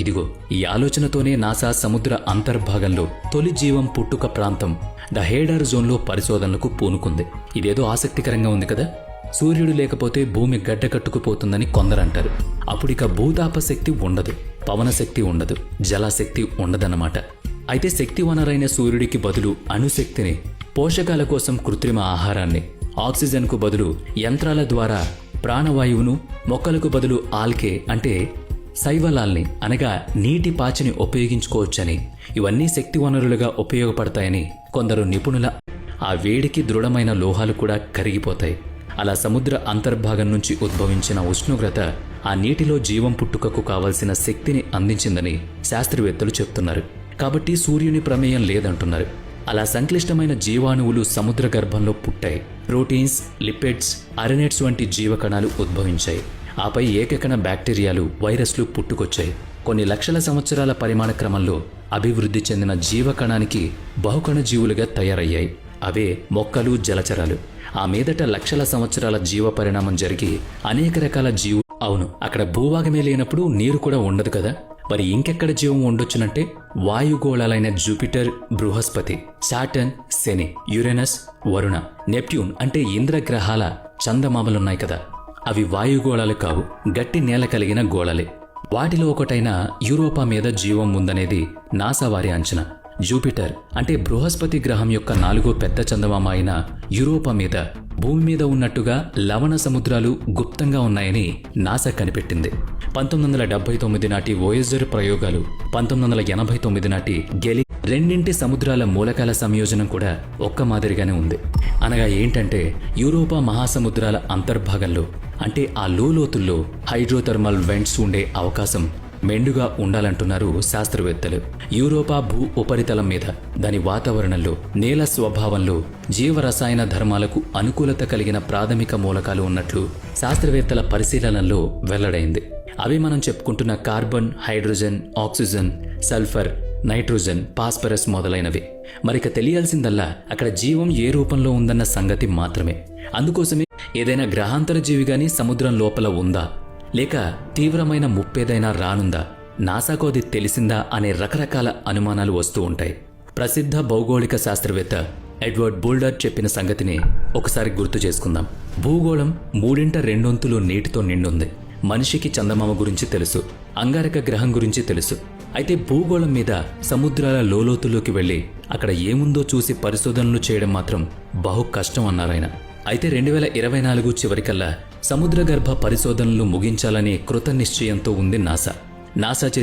ఇదిగో ఈ ఆలోచనతోనే నాసా సముద్ర అంతర్భాగంలో తొలి జీవం పుట్టుక ప్రాంతం ద హేడార్ జోన్లో పరిశోధనలకు పూనుకుంది. ఇదేదో ఆసక్తికరంగా ఉంది కదా. సూర్యుడు లేకపోతే భూమి గడ్డకట్టుకుపోతుందని కొందరంటారు. అప్పుడిక భూతాప శక్తి ఉండదు, పవన శక్తి ఉండదు, జలశక్తి ఉండదన్నమాట. అయితే శక్తి వనరైన సూర్యుడికి బదులు అణుశక్తిని, పోషకాల కోసం కృత్రిమ ఆహారాన్ని, ఆక్సిజన్కు బదులు యంత్రాల ద్వారా ప్రాణవాయువును, మొక్కలకు బదులు ఆల్కే అంటే శైవలాల్ని అనగా నీటి పాచిని ఉపయోగించుకోవచ్చని, ఇవన్నీ శక్తి వనరులుగా ఉపయోగపడతాయని కొందరు నిపుణుల ఆ వేడికి దృఢమైన లోహాలు కూడా కరిగిపోతాయి. అలా సముద్ర అంతర్భాగం నుంచి ఉద్భవించిన ఉష్ణోగ్రత ఆ నీటిలో జీవం పుట్టుకకు కావలసిన శక్తిని అందించిందని శాస్త్రవేత్తలు చెప్తున్నారు. కాబట్టి సూర్యుని ప్రమేయం లేదంటున్నారు. అలా సంక్లిష్టమైన జీవాణువులు సముద్ర గర్భంలో పుట్టాయి. ప్రోటీన్స్, లిపిడ్స్, అరెనేట్స్ వంటి జీవకణాలు ఉద్భవించాయి. ఆపై ఏకకణ బ్యాక్టీరియాలు, వైరస్లు పుట్టుకొచ్చాయి. కొన్ని లక్షల సంవత్సరాల పరిమాణ క్రమంలో అభివృద్ధి చెందిన జీవకణానికి బహుకణ జీవులుగా తయారయ్యాయి. అవే మొక్కలు, జలచరాలు. ఆ మీదట లక్షల సంవత్సరాల జీవ పరిణామం జరిగి అనేక రకాల జీవు. అవును, అక్కడ భూభాగమే లేనప్పుడు నీరు కూడా ఉండదు కదా. మరి ఇంకెక్కడ జీవం ఉండొచ్చునంటే వాయుగోళాలైన జూపిటర్, బృహస్పతి, సాటర్న్, శని, యురేనస్, వరుణ, నెప్ట్యూన్ అంటే ఇంద్రగ్రహాల చందమామలున్నాయి కదా. అవి వాయుగోళాలు కావు, గట్టి నేల కలిగిన గోళాలే. వాటిలో ఒకటైన యూరోపా మీద జీవం ఉందనేది నాసా వారి అంచనా. జూపిటర్ అంటే బృహస్పతి గ్రహం యొక్క 4వ పెద్ద చందమామ అయిన యూరోపా మీద భూమి మీద ఉన్నట్టుగా లవణ సముద్రాలు గుప్తంగా ఉన్నాయని నాసా కనిపెట్టింది. 1979 నాటి వోయేజర్ ప్రయోగాలు, 1989 నాటి గెలి రెండింటి సముద్రాల మూలకాల సంయోజనం కూడా ఒక్క మాదిరిగానే ఉంది. అనగా ఏంటంటే యూరోపా మహాసముద్రాల అంతర్భాగంలో అంటే ఆ లోతుల్లో హైడ్రోథర్మల్ వెంట్స్ ఉండే అవకాశం మెండుగా ఉండాలంటున్నారు శాస్త్రవేత్తలు. యూరోపా భూ ఉపరితలం మీద, దాని వాతావరణంలో, నేల స్వభావంలో జీవరసాయన ధర్మాలకు అనుకూలత కలిగిన ప్రాథమిక మూలకాలు ఉన్నట్లు శాస్త్రవేత్తల పరిశీలనలో వెల్లడైంది. అవి మనం చెప్పుకుంటున్న carbon, hydrogen, oxygen, sulphur, nitrogen, phosphorus మొదలైనవి. మరిక తెలియాల్సిందల్లా అక్కడ జీవం ఏ రూపంలో ఉందన్న సంగతి మాత్రమే. అందుకోసమే ఏదైనా గ్రహాంతర జీవిగాని సముద్రం లోపల ఉందా, లేక తీవ్రమైన ముప్పేదైనా రానుందా, నాసాకు అది తెలిసిందా అనే రకరకాల అనుమానాలు వస్తూ ఉంటాయి. ప్రసిద్ధ భౌగోళిక శాస్త్రవేత్త ఎడ్వర్డ్ బుల్డర్ చెప్పిన సంగతిని ఒకసారి గుర్తు చేసుకుందాం. భూగోళం 3/2 నీటితో నిండుంది. మనిషికి చందమామ గురించి తెలుసు, అంగారక గ్రహం గురించి తెలుసు. అయితే భూగోళం మీద సముద్రాల లోతుల్లోకి వెళ్లి అక్కడ ఏముందో చూసి పరిశోధనలు చేయడం మాత్రం బహు కష్టం అన్నారాయన. అయితే 2024 చివరికల్లా సముద్రగర్భ పరిశోధనలు ముగించాలనే కృత నిశ్చయంతో ఉంది నాసా.